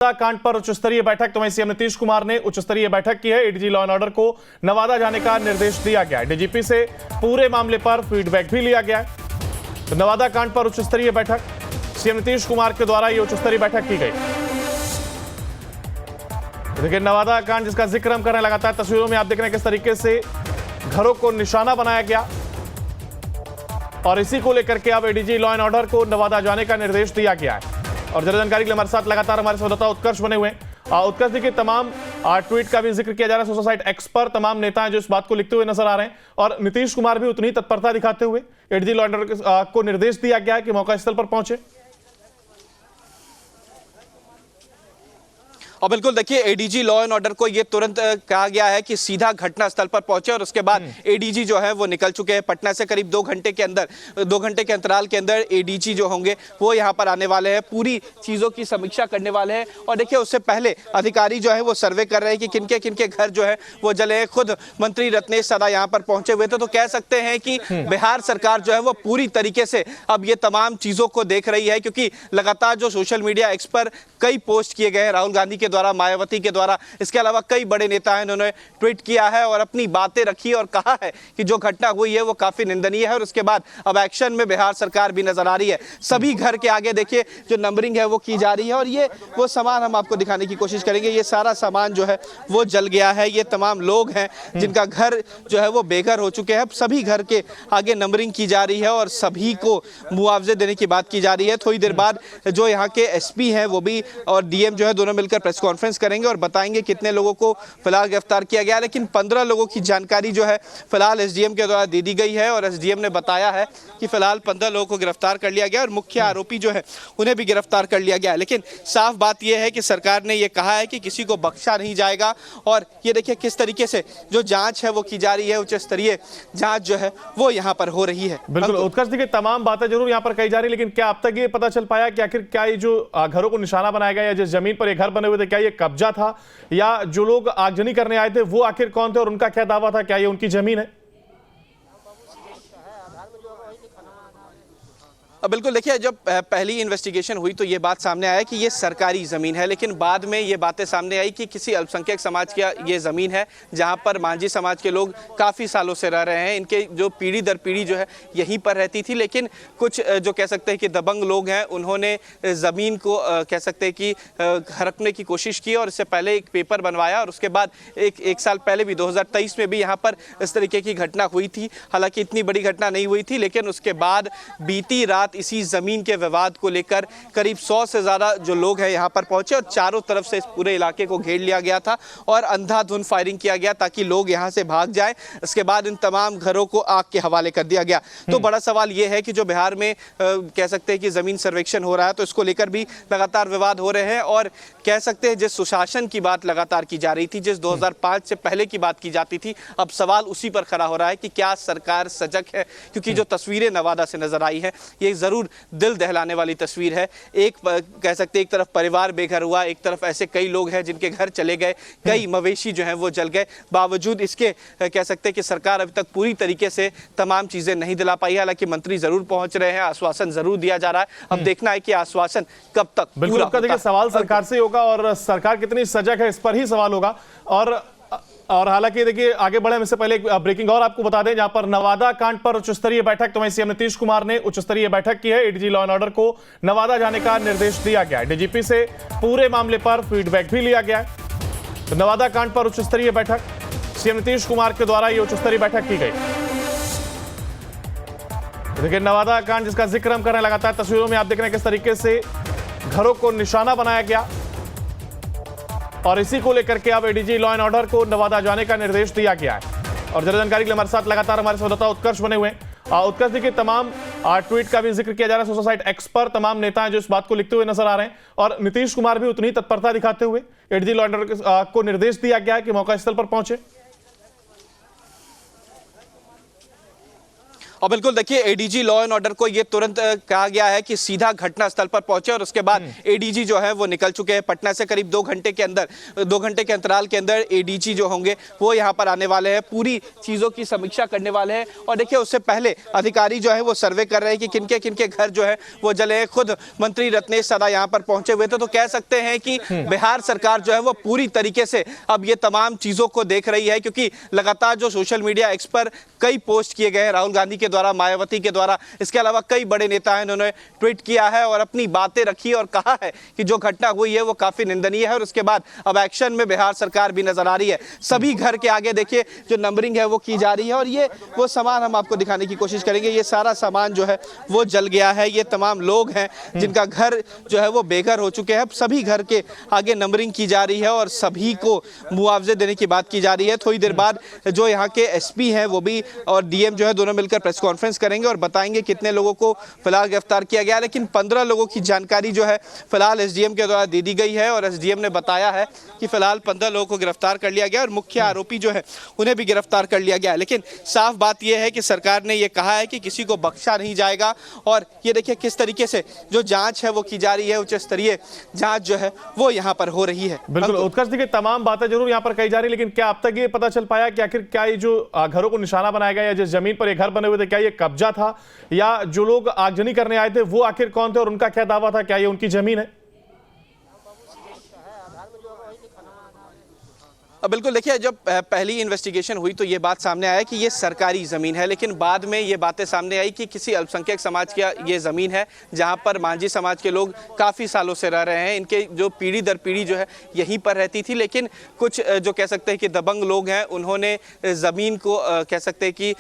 कांड पर उच्च स्तरीय बैठक। तो वहीं सीएम नीतीश कुमार ने उच्च स्तरीय बैठक की है। एडीजी लॉ एंड ऑर्डर को नवादा जाने का निर्देश दिया गया है। डीजीपी से पूरे मामले पर फीडबैक भी लिया गया है। तो नवादा कांड पर उच्च स्तरीय बैठक, सीएम नीतीश कुमार के द्वारा यह उच्च स्तरीय बैठक की गई। देखिए नवादा कांड जिसका जिक्र हम कर रहे हैं लगातार, तस्वीरों में आप देख रहे हैं किस तरीके से घरों को निशाना बनाया गया और इसी को लेकर के अब एडीजी लॉ एंड ऑर्डर को नवादा जाने का निर्देश दिया गया है। और ज्यादा जानकारी के लिए हमारे साथ लगातार हमारे संवाददाता उत्कर्ष बने हुए हैं। उत्कर्ष जी के तमाम ट्वीट का भी जिक्र किया जा रहा है। सोशल साइट एक्स पर तमाम नेता हैं जो इस बात को लिखते हुए नजर आ रहे हैं और नीतीश कुमार भी उतनी ही तत्परता दिखाते हुए एडीजी लॉ एंड ऑर्डर को निर्देश दिया गया है कि मौका स्थल पर पहुंचे। और बिल्कुल देखिए, एडीजी लॉ एंड ऑर्डर को ये तुरंत कहा गया है कि सीधा घटनास्थल पर पहुंचे और उसके बाद एडीजी जो है वो निकल चुके हैं पटना से। करीब 2 घंटे के अंदर, 2 घंटे के अंतराल के अंदर एडीजी जो होंगे वो यहां पर आने वाले हैं, पूरी चीज़ों की समीक्षा करने वाले हैं। और देखिए उससे पहले अधिकारी जो है वो सर्वे कर रहे हैं कि किनके किनके घर जो है वो जले हैं। खुद मंत्री रत्नेश सदा यहाँ पर पहुंचे हुए थे। तो कह सकते हैं कि बिहार सरकार जो है वो पूरी तरीके से अब ये तमाम चीज़ों को देख रही है, क्योंकि लगातार जो सोशल मीडिया एक्स पर कई पोस्ट किए गए हैं राहुल गांधी के द्वारा, मायावती के द्वारा, इसके अलावा कई बड़े नेता हैं, इन्होंने ट्वीट किया है और अपनी बातें रखी और कहा है कि जो घटना हुई है वो काफी निंदनीय है। और उसके बाद अब एक्शन में बिहार सरकार भी नजर आ रही है। सभी घर के आगे देखिए जो नंबरिंग है वो की जा रही है और ये वो सामान हम आपको दिखाने की कोशिश करेंगे। ये सारा सामान जो है वो जल गया है। ये तमाम लोग हैं जिनका घर जो है वो बेघर हो चुके हैं। सभी घर के आगे नंबरिंग की जा रही है और सभी को मुआवजे देने की बात की जा रही है। थोड़ी देर बाद जो यहाँ के एसपी हैं वो भी और डीएम जो है दोनों मिलकर प्रेस कॉन्फ्रेंस करेंगे और बताएंगे कितने लोगों को फिलहाल गिरफ्तार किया गया। लेकिन 15 लोगों की जानकारी जो है फिलहाल एसडीएम के द्वारा दे दी गई है और एसडीएम ने बताया है कि फिलहाल 15 लोगों को गिरफ्तार कर लिया गया और मुख्य आरोपी जो है उन्हें भी गिरफ्तार कर लिया गया। लेकिन साफ बात यह है कि सरकार ने यह कहा है कि किसी को बख्शा नहीं जाएगा। और ये देखिए किस तरीके से जो जांच है वो की जा रही है, उच्च स्तरीय जांच जो है वो यहाँ पर हो रही है। बिल्कुल उत्कर्ष जी, तमाम बातें जरूर यहाँ पर कही जा रही है, लेकिन क्या अब तक ये पता चल पाया कि आखिर क्या ये जो घरों को निशाना बनाया गया या जिस जमीन पर ये घर बने हुए थे, क्या ये कब्जा था या जो लोग आगजनी करने आए थे वो आखिर कौन थे और उनका क्या दावा था, क्या ये उनकी जमीन है? बिल्कुल देखिए, जब पहली इन्वेस्टिगेशन हुई तो ये बात सामने आया कि ये सरकारी ज़मीन है, लेकिन बाद में ये बातें सामने आई कि किसी अल्पसंख्यक समाज की ये ज़मीन है जहां पर मांझी समाज के लोग काफ़ी सालों से रह रहे हैं। इनके जो पीढ़ी दर पीढ़ी जो है यहीं पर रहती थी। लेकिन कुछ जो कह सकते हैं कि दबंग लोग हैं उन्होंने ज़मीन को कह सकते हैं कि हड़पने की कोशिश की और इससे पहले एक पेपर बनवाया और उसके बाद एक साल पहले भी 2023 में भी यहाँ पर इस तरीके की घटना हुई थी। हालांकि इतनी बड़ी घटना नहीं हुई थी, लेकिन उसके बाद बीती रात इसी जमीन के विवाद को लेकर करीब 100 से ज्यादा जो लोग हैं यहां पर पहुंचे और चारों तरफ से इस पूरे इलाके को घेर लिया गया था और अंधाधुंध फायरिंग किया गया ताकि लोग यहां से भाग जाएं। इसके बाद इन तमाम घरों को आग के हवाले कर दिया गया। तो बड़ा सवाल यह है कि जो बिहार में कह सकते हैं कि जमीन सर्वेक्षण हो रहा है तो इसको लेकर भी लगातार विवाद हो रहे हैं और कह सकते हैं जिस सुशासन की बात लगातार की जा रही थी, जिस 2005 से पहले की बात की जाती थी, अब सवाल उसी पर खड़ा हो रहा है कि क्या सरकार सजग है। क्योंकि जो तस्वीरें नवादा से नजर आई है ये जरूर दिल दहलाने वाली तस्वीर है। एक कह सकते हैं एक तरफ परिवार बेघर हुआ, एक तरफ ऐसे कई लोग हैं जिनके घर चले गए, कई मवेशी जो हैं वो जल गए। बावजूद इसके कह सकते हैं कि सरकार अभी तक पूरी तरीके से तमाम चीजें नहीं दिला पाई है। हालांकि मंत्री जरूर पहुंच रहे हैं, आश्वासन जरूर दिया जा रहा है। अब देखना है कि आश्वासन कब तक पूरा होता है। सवाल सरकार से होगा और सरकार कितनी सजग है इस पर ही सवाल होगा। और हालांकि देखिए आगे बढ़े इससे पहले एक ब्रेकिंग और आपको बता दें, जहां पर नवादा कांड पर उच्च स्तरीय बैठक, तो वहीं सीएम नीतीश कुमार ने उच्च स्तरीय बैठक की है। एडीजी लॉ एंड ऑर्डर को नवादा जाने का निर्देश दिया गया है। डीजीपी से पूरे मामले पर फीडबैक भी लिया गया है। तो नवादा कांड पर उच्च स्तरीय बैठक, सीएम नीतीश कुमार के द्वारा यह उच्च स्तरीय बैठक की गई। देखिए नवादा कांड जिसका जिक्र हम कर रहे हैं लगातार, तस्वीरों में आप देख रहे हैं किस तरीके से घरों को निशाना बनाया गया और इसी को लेकर के अब एडीजी लॉ एंड ऑर्डर को नवादा जाने का निर्देश दिया गया है। और ज्यादा जानकारी के लिए हमारे साथ लगातार हमारे संवाददाता उत्कर्ष बने हुए हैं। उत्कर्ष जी के तमाम ट्वीट का भी जिक्र किया जा रहा है। सोशल साइट एक्स पर तमाम नेता हैं जो इस बात को लिखते हुए नजर आ रहे हैं और नीतीश कुमार भी उतनी ही तत्परता दिखाते हुए एडीजी लॉ एंड ऑर्डर को निर्देश दिया गया है कि मौका स्थल पर पहुंचे। और बिल्कुल देखिए, एडीजी लॉ एंड ऑर्डर को ये तुरंत कहा गया है कि सीधा घटनास्थल पर पहुंचे और उसके बाद एडीजी जो है वो निकल चुके हैं। पटना से करीब 2 घंटे के अंदर, 2 घंटे के अंतराल के अंदर एडीजी जो होंगे वो यहां पर आने वाले हैं, पूरी चीजों की समीक्षा करने वाले हैं। और देखिए, उससे पहले अधिकारी जो है वो सर्वे कर रहे हैं कि किनके किनके घर जो है वो जले हैं। खुद मंत्री रत्नेश सदा यहां पर पहुंचे हुए थे, तो कह सकते हैं कि बिहार सरकार जो है वो पूरी तरीके से अब ये तमाम चीजों को देख रही है, क्योंकि लगातार जो सोशल मीडिया एक्स पर कई पोस्ट किए गए हैं राहुल गांधी के द्वारा, मायावती के द्वारा, इसके अलावा कई बड़े नेता हैं, इन्होंने ट्वीट किया है और अपनी बातें रखी और कहा है कि जो घटना हुई है वो काफी निंदनीय है। और उसके बाद अब एक्शन में बिहार सरकार भी नजर आ रही है। सभी घर के आगे देखिए जो नंबरिंग है वो की जा रही है और ये वो सामान हम आपको दिखाने की कोशिश करेंगे। ये सारा सामान जो है वो जल गया है। ये तमाम लोग हैं जिनका घर जो है वो बेघर हो चुके हैं। सभी घर के आगे नंबरिंग की जा रही है और सभी को मुआवजे देने की बात की जा रही है। थोड़ी देर बाद जो यहाँ के एसपी हैं वो भी और डीएम जो है दोनों मिलकर प्रेस कॉन्फ्रेंस करेंगे और बताएंगे कितने लोगों को फिलहाल गिरफ्तार किया गया। लेकिन 15 लोगों की जानकारी जो है फिलहाल एसडीएम के द्वारा दे दी गई है और एसडीएम ने बताया है कि फिलहाल 15 लोगों को गिरफ्तार कर लिया गया और मुख्य आरोपी जो है उन्हें भी गिरफ्तार कर लिया गया। लेकिन साफ बात यह है कि सरकार ने यह कहा है कि किसी को बख्शा नहीं जाएगा। और ये देखिए किस तरीके से जो जांच है वो की जा रही है, उच्च स्तरीय जांच जो है वो यहाँ पर हो रही है। बिल्कुल उत्कर्ष, देखिए तमाम बातें जरूर यहाँ पर कही जा रही है, लेकिन क्या अब तक ये पता चल पाया कि आखिर क्या ये जो घरों को निशाना बनाया गया या जिस जमीन पर ये घर बने हुए थे, क्या ये कब्जा था या जो लोग आगजनी करने आए थे वो आखिर कौन थे और उनका क्या दावा था, क्या ये उनकी जमीन है? बिल्कुल देखिए, जब पहली इन्वेस्टिगेशन हुई तो ये बात सामने आया कि ये सरकारी ज़मीन है, लेकिन बाद में ये बातें सामने आई कि किसी अल्पसंख्यक समाज की ये ज़मीन है जहां पर मांझी समाज के लोग काफ़ी सालों से रह रहे हैं। इनके जो पीढ़ी दर पीढ़ी जो है यहीं पर रहती थी, लेकिन कुछ जो कह सकते हैं कि दबंग लोग हैं उन्होंने ज़मीन को कह सकते हैं कि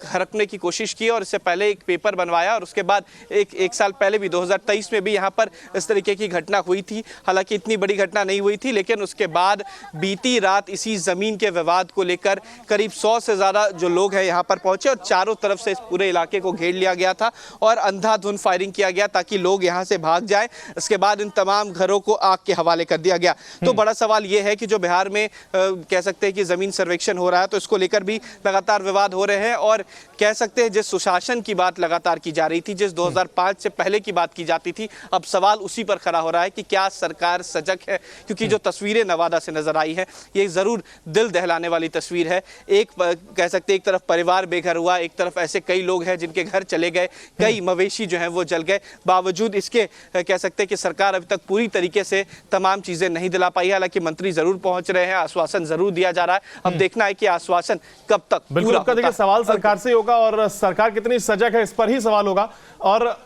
हड़पने की कोशिश की और इससे पहले एक पेपर बनवाया और उसके बाद एक साल पहले भी 2023 में भी यहाँ पर इस तरीके की घटना हुई थी। हालांकि इतनी बड़ी घटना नहीं हुई थी, लेकिन उसके बाद बीती रात इसी जमीन के विवाद को लेकर करीब 100 से ज्यादा जो लोग हैं यहां पर पहुंचे और चारों तरफ से इस पूरे इलाके को घेर लिया गया था और अंधाधुंध फायरिंग किया गया ताकि लोग यहां से भाग जाएं। इसके बाद इन तमाम घरों को आग के हवाले कर दिया गया। तो बड़ा सवाल यह है कि जो बिहार में कह सकते हैं कि जमीन सर्वेक्षण हो रहा है तो इसको लेकर भी लगातार विवाद हो रहे हैं और कह सकते हैं जिस सुशासन की बात लगातार की जा रही थी, जिस 2005 से पहले की बात की जाती थी, अब सवाल उसी पर खड़ा हो रहा है कि क्या सरकार सजग है। क्योंकि जो तस्वीरें नवादा से नजर आई है ये जरूर दिल दहलाने वाली तस्वीर है। एक कह सकते हैं एक तरफ परिवार बेघर हुआ, एक तरफ ऐसे कई लोग हैं जिनके घर चले गए, कई मवेशी जो हैं वो जल गए। बावजूद इसके कह सकते हैं कि सरकार अभी तक पूरी तरीके से तमाम चीजें नहीं दिला पाई है। हालांकि मंत्री जरूर पहुंच रहे हैं, आश्वासन जरूर दिया जा रहा है। अब देखना है कि आश्वासन कब तक पूरा होता है। सवाल सरकार से होगा और सरकार कितनी सजग है इस पर ही सवाल होगा। और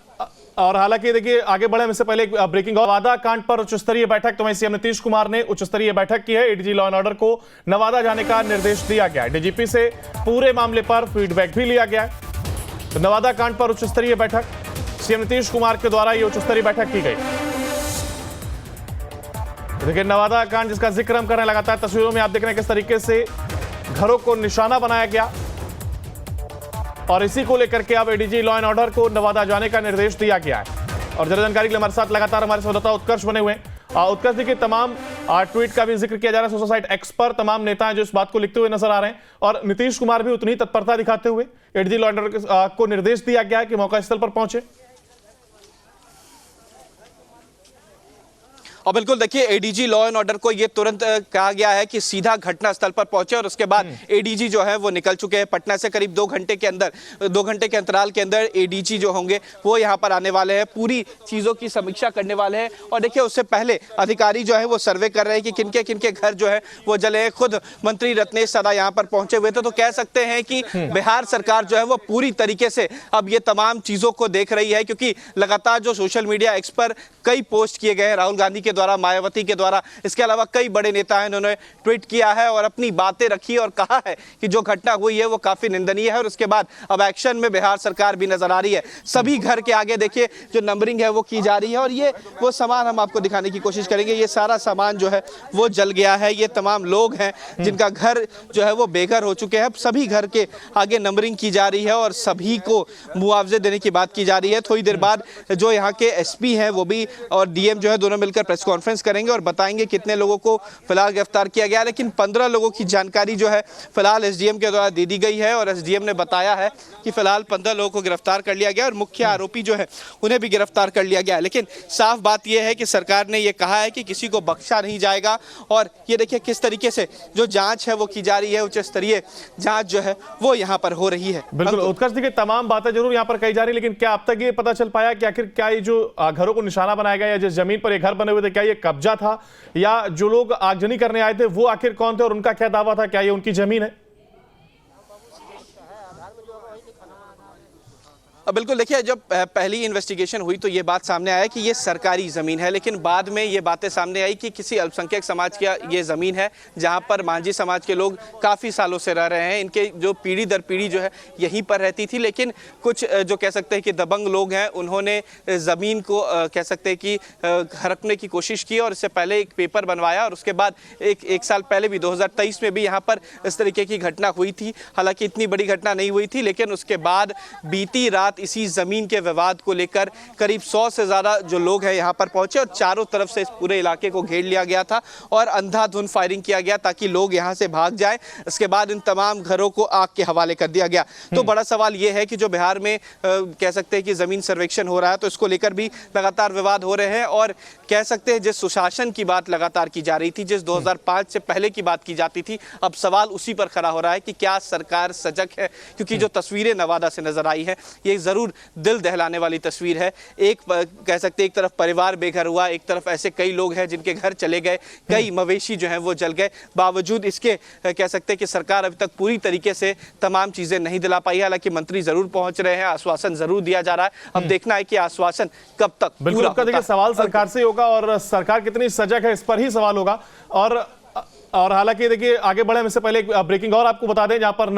हालांकि देखिए आगे बढ़े इससे पहले एक ब्रेकिंग नवादा कांड पर उच्च स्तरीय बैठक, तो वहीं सीएम नीतीश कुमार ने उच्च स्तरीय बैठक की है। एडीजी लॉ एंड ऑर्डर को नवादा जाने का निर्देश दिया गया है। डीजीपी से पूरे मामले पर फीडबैक भी लिया गया है। तो नवादा कांड पर उच्च स्तरीय बैठक, सीएम नीतीश कुमार के द्वारा यह उच्च स्तरीय बैठक की गई। देखिए नवादा कांड जिसका जिक्र हम कर रहे हैं लगातार, तस्वीरों में आप देख रहे हैं किस तरीके से घरों को निशाना बनाया गया और इसी को लेकर के अब एडीजी लॉ एंड ऑर्डर को नवादा जाने का निर्देश दिया गया है। और ज्यादा जानकारी के लिए हमारे साथ लगातार हमारे संवाददाता उत्कर्ष बने हुए हैं। उत्कर्ष, देखिए तमाम ट्वीट का भी जिक्र किया जा रहा है सोशल साइट एक्स पर, तमाम नेता हैं जो इस बात को लिखते हुए नजर आ रहे हैं और नीतीश कुमार भी उतनी तत्परता दिखाते हुए एडीजी लॉ एंड ऑर्डर को निर्देश दिया गया है कि मौका स्थल पर पहुंचे। और बिल्कुल देखिए, एडीजी लॉ एंड ऑर्डर को ये तुरंत कहा गया है कि सीधा घटनास्थल पर पहुंचे और उसके बाद एडीजी जो है वो निकल चुके हैं। पटना से करीब 2 घंटे के अंदर, 2 घंटे के अंतराल के अंदर एडीजी जो होंगे वो यहां पर आने वाले हैं, पूरी चीजों की समीक्षा करने वाले हैं। और देखिए उससे पहले अधिकारी जो है वो सर्वे कर रहे हैं कि किनके किनके घर जो है वो जले हैं। खुद मंत्री रत्नेश सदा यहां पर पहुंचे हुए थे, तो कह सकते हैं कि बिहार सरकार जो है वो पूरी तरीके से अब ये तमाम चीजों को देख रही है। क्योंकि लगातार जो सोशल मीडिया एक्स पर कई पोस्ट किए गए हैं राहुल गांधी के द्वारा, मायावती के द्वारा, इसके अलावा कई बड़े नेता हैं, इन्होंने ट्वीट किया है और अपनी बातें रखी और कहा है कि जो घटना हुई है वो काफी निंदनीय है। और उसके बाद अब एक्शन में बिहार सरकार भी नजर आ रही है। सभी घर के आगे देखिए जो नंबरिंग है वो की जा रही है और ये वो सामान हम आपको दिखाने की कोशिश करेंगे। ये सारा सामान जो है वो जल गया है। ये तमाम लोग हैं जिनका घर जो है वो बेघर हो चुके हैं। सभी घर के आगे नंबरिंग की जा रही है और सभी को मुआवजे देने की बात की जा रही है। थोड़ी देर बाद जो यहाँ के एसपी हैं वो भी और डीएम जो है दोनों मिलकर प्रेस कॉन्फ्रेंस करेंगे और बताएंगे कितने लोगों को फिलहाल गिरफ्तार किया गया। लेकिन 15 लोगों की जानकारी जो है फिलहाल एसडीएम के द्वारा दे दी गई है और एसडीएम ने बताया है कि फिलहाल 15 लोगों को गिरफ्तार कर लिया गया और मुख्य आरोपी जो है उन्हें भी गिरफ्तार कर लिया गया। लेकिन साफ बात यह है कि सरकार ने यह कहा है कि किसी को बख्शा नहीं जाएगा और ये देखिए किस तरीके से जो जांच है वो की जा रही है, उच्च स्तरीय जांच जो है वो यहाँ पर हो रही है। बिल्कुल उत्कर्ष जी, तमाम बातें जरूर यहाँ पर कही जा रही, लेकिन क्या अब तक ये पता चल पाया कि आखिर क्या ये जो घरों को निशाना बनाया गया या जिस जमीन पर ये घर बने हुए थे क्या ये कब्जा था या जो लोग आगजनी करने आए थे वो आखिर कौन थे और उनका क्या दावा था, क्या ये उनकी जमीन है? बिल्कुल, देखिए जब पहली इन्वेस्टिगेशन हुई तो ये बात सामने आया कि ये सरकारी ज़मीन है, लेकिन बाद में ये बातें सामने आई कि किसी अल्पसंख्यक समाज की ये ज़मीन है जहां पर मांझी समाज के लोग काफ़ी सालों से रह रहे हैं। इनके जो पीढ़ी दर पीढ़ी जो है यहीं पर रहती थी, लेकिन कुछ जो कह सकते हैं कि दबंग लोग हैं उन्होंने ज़मीन को कह सकते हैं कि हड़पने की कोशिश की और इससे पहले एक पेपर बनवाया और उसके बाद एक साल पहले भी 2023 में भी यहाँ पर इस तरीके की घटना हुई थी। हालांकि इतनी बड़ी घटना नहीं हुई थी, लेकिन उसके बाद बीती रात इसी जमीन के विवाद को लेकर करीब 100 से ज्यादा जो लोग हैं यहां पर पहुंचे और चारों तरफ से इस पूरे इलाके को घेर लिया गया था और अंधाधुंध फायरिंग किया गया ताकि लोग यहां से भाग जाएं। इसके बाद इन तमाम घरों को आग के हवाले कर दिया गया। तो बड़ा सवाल यह है कि जो बिहार में कह सकते हैं कि जमीन सर्वेक्षण हो रहा है तो इसको लेकर भी लगातार विवाद हो रहे हैं और कह सकते हैं जिस सुशासन की बात लगातार की जा रही थी, जिस 2005 से पहले की बात की जाती थी, अब सवाल उसी पर खड़ा हो रहा है कि क्या सरकार सजग है? क्योंकि जो तस्वीरें नवादा से नजर आई है ये जरूर दिल दहलाने वाली तस्वीर है। एक कह सकते एक तरफ परिवार बेघर हुआ, एक तरफ ऐसे कई लोग हैं जिनके घर चले गए, कई मवेशी जो हैं वो जल गए। बावजूद इसके कह सकते हैं कि सरकार अभी तक पूरी तरीके से तमाम चीजें नहीं दिला पाई है। हालांकि मंत्री जरूर पहुंच रहे हैं, आश्वासन जरूर दिया जा रहा है। अब देखना है कि आश्वासन कब तक पूरा होता है। सवाल सरकार से होगा और सरकार कितनी सजग है इस पर ही सवाल होगा। और हालांकि देखिए आगे बढ़े इससे पहले एक ब्रेकिंग और आपको बता दें जहां पर